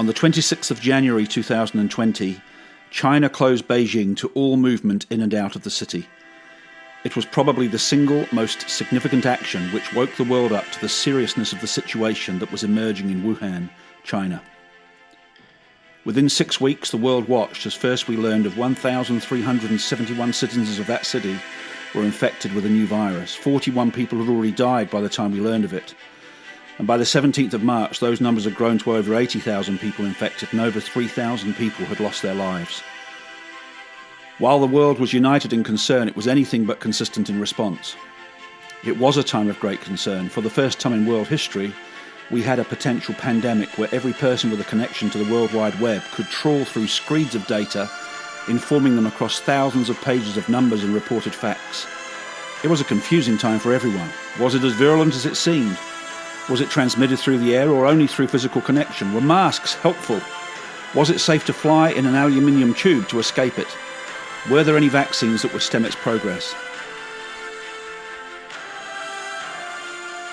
On the 26th of January 2020, China closed Beijing to all movement in and out of the city. It was probably the single most significant action which woke the world up to the seriousness of the situation that was emerging in Wuhan, China. Within 6 weeks, the world watched as first we learned of 1,371 citizens of that city were infected with a new virus. 41 people had already died by the time we learned of it. And by the 17th of March, those numbers had grown to over 80,000 people infected and over 3,000 people had lost their lives. While the world was united in concern, it was anything but consistent in response. It was a time of great concern. For the first time in world history, we had a potential pandemic where every person with a connection to the World Wide Web could trawl through screeds of data, informing them across thousands of pages of numbers and reported facts. It was a confusing time for everyone. Was it as virulent as it seemed? Was it transmitted through the air or only through physical connection? Were masks helpful? Was it safe to fly in an aluminium tube to escape it? Were there any vaccines that would stem its progress?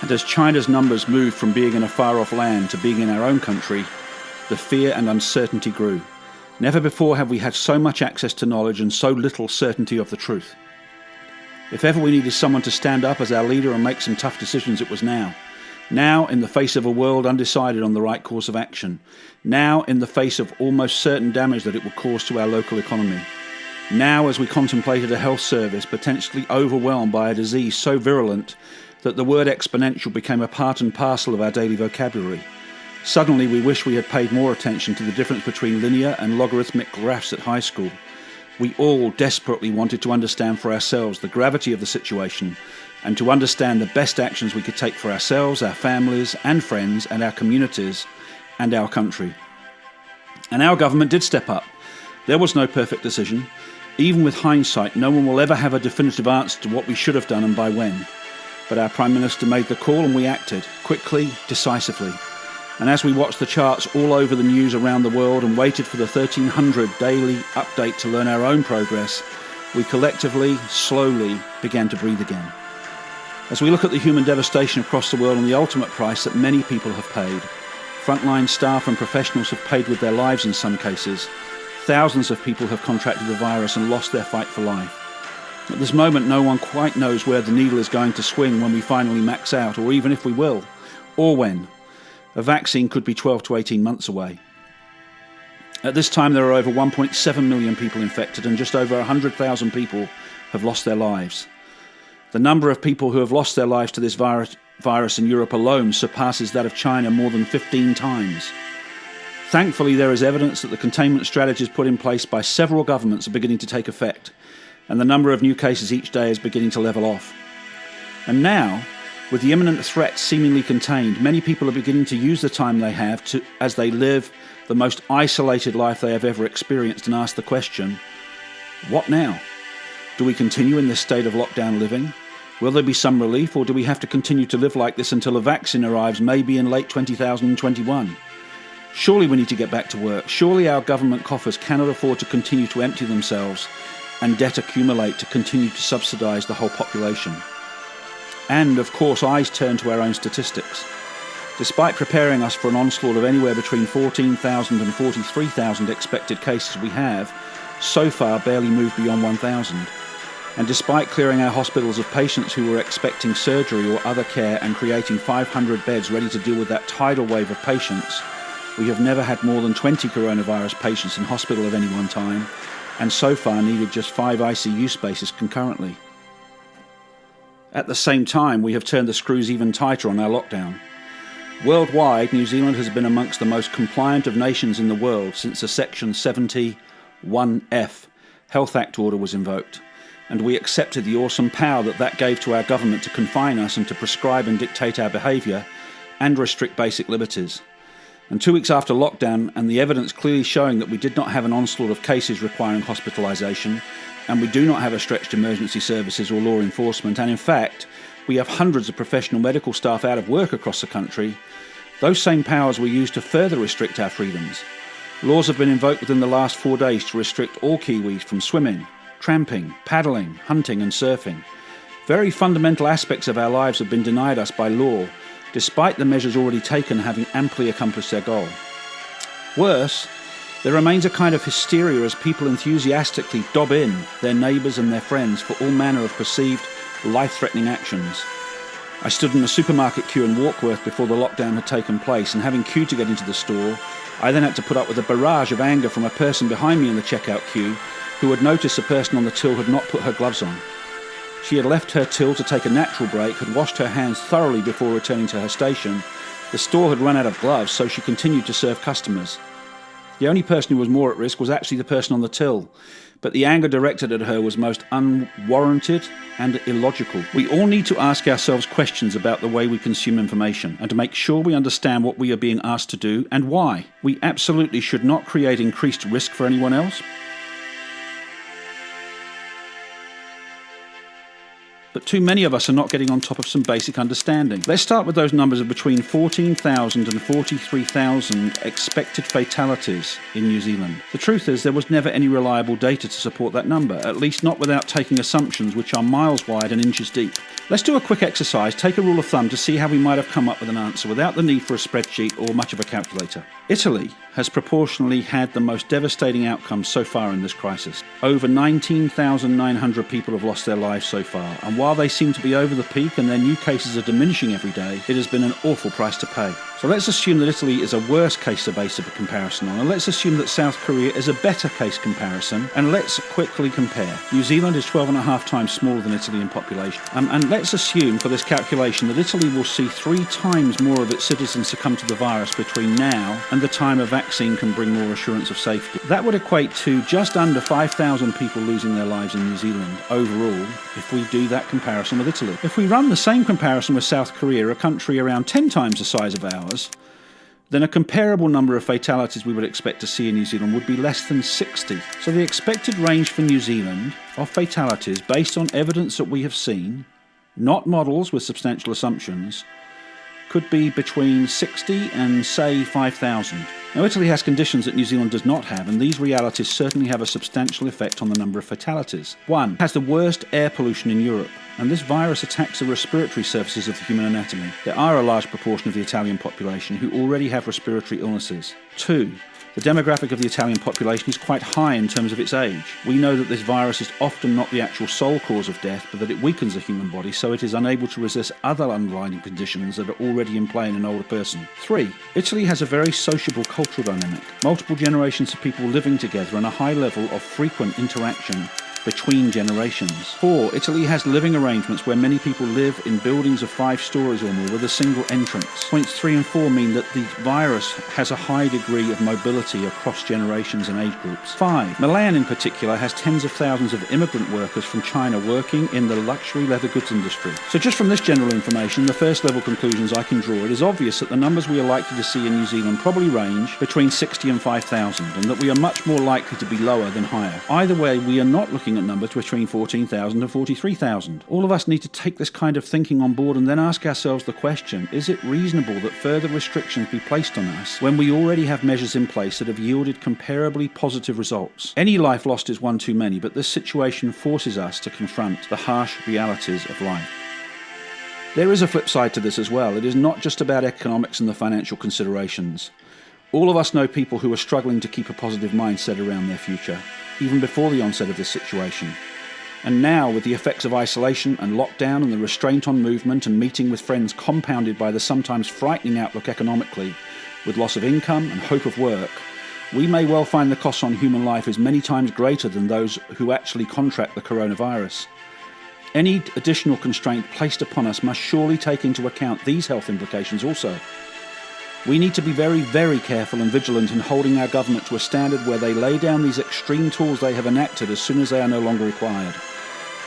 And as China's numbers moved from being in a far-off land to being in our own country, the fear and uncertainty grew. Never before have we had so much access to knowledge and so little certainty of the truth. If ever we needed someone to stand up as our leader and make some tough decisions, it was now. Now, in the face of a world undecided on the right course of action. Now, in the face of almost certain damage that it would cause to our local economy. Now, as we contemplated a health service potentially overwhelmed by a disease so virulent that the word exponential became a part and parcel of our daily vocabulary. Suddenly, we wish we had paid more attention to the difference between linear and logarithmic graphs at high school. We all desperately wanted to understand for ourselves the gravity of the situation and to understand the best actions we could take for ourselves, our families and friends and our communities and our country. And our government did step up. There was no perfect decision. Even with hindsight, no one will ever have a definitive answer to what we should have done and by when. But our Prime Minister made the call and we acted, quickly, decisively. And as we watched the charts all over the news around the world and waited for the 1300 daily update to learn our own progress, we collectively, slowly, began to breathe again. As we look at the human devastation across the world and the ultimate price that many people have paid, frontline staff and professionals have paid with their lives in some cases. Thousands of people have contracted the virus and lost their fight for life. At this moment, no one quite knows where the needle is going to swing when we finally max out, or even if we will, or when. A vaccine could be 12 to 18 months away. At this time, there are over 1.7 million people infected and just over 100,000 people have lost their lives. The number of people who have lost their lives to this virus in Europe alone surpasses that of China more than 15 times. Thankfully, there is evidence that the containment strategies put in place by several governments are beginning to take effect, and the number of new cases each day is beginning to level off. And now, with the imminent threat seemingly contained, many people are beginning to use the time they have as they live the most isolated life they have ever experienced and ask the question, what now? Do we continue in this state of lockdown living? Will there be some relief, or do we have to continue to live like this until a vaccine arrives, maybe in late 2021? Surely we need to get back to work. Surely our government coffers cannot afford to continue to empty themselves and debt accumulate to continue to subsidise the whole population. And, of course, eyes turn to our own statistics. Despite preparing us for an onslaught of anywhere between 14,000 and 43,000 expected cases, we have, so far, barely moved beyond 1,000. And despite clearing our hospitals of patients who were expecting surgery or other care and creating 500 beds ready to deal with that tidal wave of patients, we have never had more than 20 coronavirus patients in hospital at any one time, and so far needed just 5 ICU spaces concurrently. At the same time, we have turned the screws even tighter on our lockdown. Worldwide, New Zealand has been amongst the most compliant of nations in the world since the Section 71F Health Act order was invoked, and we accepted the awesome power that gave to our government to confine us and to prescribe and dictate our behaviour and restrict basic liberties. And 2 weeks after lockdown, and the evidence clearly showing that we did not have an onslaught of cases requiring hospitalisation, and we do not have a stretched emergency services or law enforcement, and in fact, we have hundreds of professional medical staff out of work across the country, those same powers were used to further restrict our freedoms. Laws have been invoked within the last 4 days to restrict all Kiwis from swimming, tramping, paddling, hunting and surfing. Very fundamental aspects of our lives have been denied us by law, despite the measures already taken having amply accomplished their goal. Worse, there remains a kind of hysteria as people enthusiastically dob in their neighbours and their friends for all manner of perceived life-threatening actions. I stood in a supermarket queue in Warkworth before the lockdown had taken place, and having queued to get into the store, I then had to put up with a barrage of anger from a person behind me in the checkout queue who had noticed the person on the till had not put her gloves on. She had left her till to take a natural break, had washed her hands thoroughly before returning to her station. The store had run out of gloves, so she continued to serve customers. The only person who was more at risk was actually the person on the till, but the anger directed at her was most unwarranted and illogical. We all need to ask ourselves questions about the way we consume information and to make sure we understand what we are being asked to do and why. We absolutely should not create increased risk for anyone else. But too many of us are not getting on top of some basic understanding. Let's start with those numbers of between 14,000 and 43,000 expected fatalities in New Zealand. The truth is there was never any reliable data to support that number, at least not without taking assumptions which are miles wide and inches deep. Let's do a quick exercise, take a rule of thumb to see how we might have come up with an answer without the need for a spreadsheet or much of a calculator. Italy has proportionally had the most devastating outcomes so far in this crisis. Over 19,900 people have lost their lives so far, and while they seem to be over the peak and their new cases are diminishing every day, it has been an awful price to pay. So let's assume that Italy is a worse case to base a comparison on, and let's assume that South Korea is a better case comparison, and let's quickly compare. New Zealand is 12.5 times smaller than Italy in population, and let's assume for this calculation that Italy will see 3 times more of its citizens succumb to the virus between now and the time a vaccine can bring more assurance of safety. That would equate to just under 5,000 people losing their lives in New Zealand overall if we do that comparison with Italy. If we run the same comparison with South Korea, a country around 10 times the size of ours, then a comparable number of fatalities we would expect to see in New Zealand would be less than 60. So the expected range for New Zealand of fatalities, based on evidence that we have seen, not models with substantial assumptions, could be between 60 and, say, 5,000. Now, Italy has conditions that New Zealand does not have, and these realities certainly have a substantial effect on the number of fatalities. 1. It has the worst air pollution in Europe, and this virus attacks the respiratory surfaces of the human anatomy. There are a large proportion of the Italian population who already have respiratory illnesses. 2. The demographic of the Italian population is quite high in terms of its age. We know that this virus is often not the actual sole cause of death, but that it weakens the human body so it is unable to resist other underlying conditions that are already in play in an older person. 3. Italy has a very sociable cultural dynamic. Multiple generations of people living together and a high level of frequent interaction between generations. 4. Italy has living arrangements where many people live in buildings of 5 stories or more with a single entrance. Points 3 and 4 mean that the virus has a high degree of mobility across generations and age groups. 5. Milan in particular has tens of thousands of immigrant workers from China working in the luxury leather goods industry. So just from this general information, the first level conclusions I can draw, it is obvious that the numbers we are likely to see in New Zealand probably range between 60 and 5,000, and that we are much more likely to be lower than higher. Either way, we are not looking at numbers between 14,000 and 43,000. All of us need to take this kind of thinking on board and then ask ourselves the question, is it reasonable that further restrictions be placed on us when we already have measures in place that have yielded comparably positive results? Any life lost is one too many, but this situation forces us to confront the harsh realities of life. There is a flip side to this as well. It is not just about economics and the financial considerations. All of us know people who are struggling to keep a positive mindset around their future, even before the onset of this situation. And now, with the effects of isolation and lockdown and the restraint on movement and meeting with friends compounded by the sometimes frightening outlook economically, with loss of income and hope of work, we may well find the cost on human life is many times greater than those who actually contract the coronavirus. Any additional constraint placed upon us must surely take into account these health implications also. We need to be very, very careful and vigilant in holding our government to a standard where they lay down these extreme tools they have enacted as soon as they are no longer required.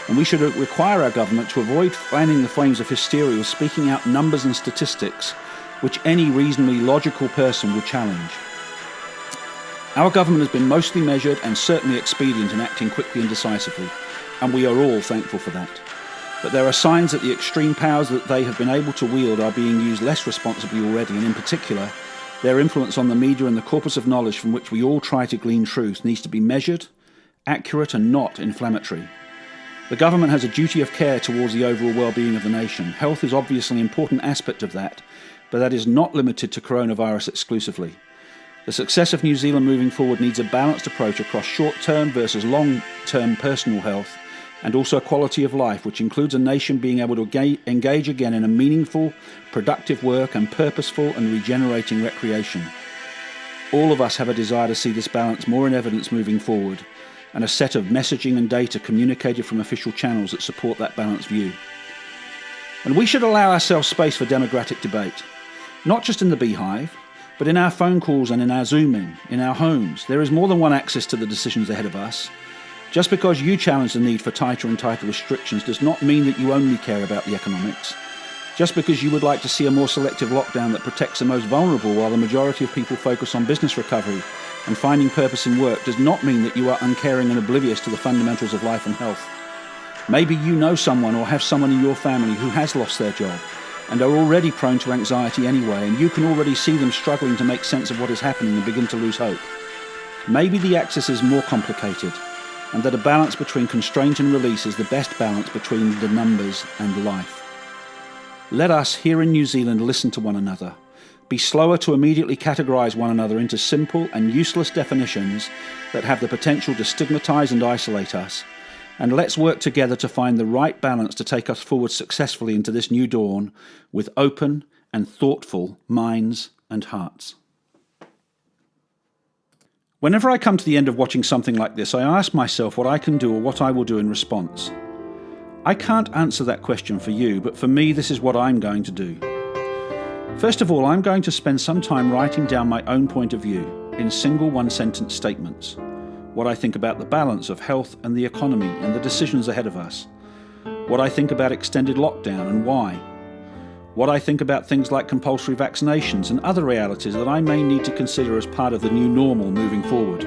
And we should require our government to avoid fanning the flames of hysteria with speaking out numbers and statistics which any reasonably logical person would challenge. Our government has been mostly measured and certainly expedient in acting quickly and decisively, and we are all thankful for that. But there are signs that the extreme powers that they have been able to wield are being used less responsibly already, and in particular, their influence on the media and the corpus of knowledge from which we all try to glean truth needs to be measured, accurate, and not inflammatory. The government has a duty of care towards the overall well-being of the nation. Health is obviously an important aspect of that, but that is not limited to coronavirus exclusively. The success of New Zealand moving forward needs a balanced approach across short-term versus long-term personal health, and also quality of life, which includes a nation being able to engage again in a meaningful, productive work and purposeful and regenerating recreation. All of us have a desire to see this balance more in evidence moving forward, and a set of messaging and data communicated from official channels that support that balanced view. And we should allow ourselves space for democratic debate, not just in the beehive, but in our phone calls and in our Zooming, in our homes. There is more than one access to the decisions ahead of us. Just because you challenge the need for tighter and tighter restrictions does not mean that you only care about the economics. Just because you would like to see a more selective lockdown that protects the most vulnerable while the majority of people focus on business recovery and finding purpose in work does not mean that you are uncaring and oblivious to the fundamentals of life and health. Maybe you know someone or have someone in your family who has lost their job and are already prone to anxiety anyway, and you can already see them struggling to make sense of what is happening and begin to lose hope. Maybe the axis is more complicated, and that a balance between constraint and release is the best balance between the numbers and life. Let us, here in New Zealand, listen to one another. Be slower to immediately categorise one another into simple and useless definitions that have the potential to stigmatise and isolate us, and let's work together to find the right balance to take us forward successfully into this new dawn with open and thoughtful minds and hearts. Whenever I come to the end of watching something like this, I ask myself what I can do or what I will do in response. I can't answer that question for you, but for me, this is what I'm going to do. First of all, I'm going to spend some time writing down my own point of view in single one-sentence statements. What I think about the balance of health and the economy and the decisions ahead of us. What I think about extended lockdown and why. What I think about things like compulsory vaccinations and other realities that I may need to consider as part of the new normal moving forward.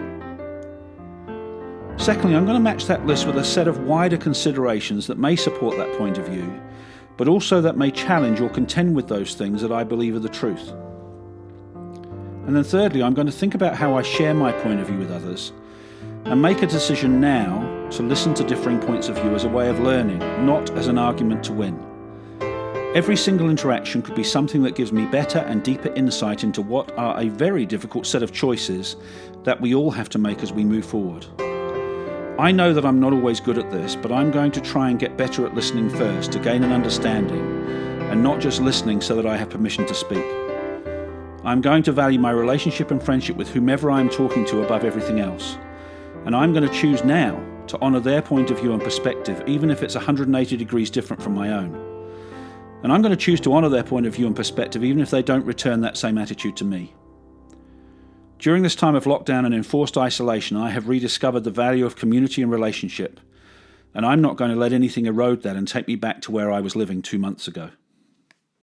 Secondly, I'm going to match that list with a set of wider considerations that may support that point of view, but also that may challenge or contend with those things that I believe are the truth. And then thirdly, I'm going to think about how I share my point of view with others, and make a decision now to listen to differing points of view as a way of learning, not as an argument to win. Every single interaction could be something that gives me better and deeper insight into what are a very difficult set of choices that we all have to make as we move forward. I know that I'm not always good at this, but I'm going to try and get better at listening first to gain an understanding, and not just listening so that I have permission to speak. I'm going to value my relationship and friendship with whomever I'm talking to above everything else. And I'm going to choose now to honour their point of view and perspective, even if it's 180 degrees different from my own. And I'm going to choose to honour their point of view and perspective, even if they don't return that same attitude to me. During this time of lockdown and enforced isolation, I have rediscovered the value of community and relationship, and I'm not going to let anything erode that and take me back to where I was living 2 months ago.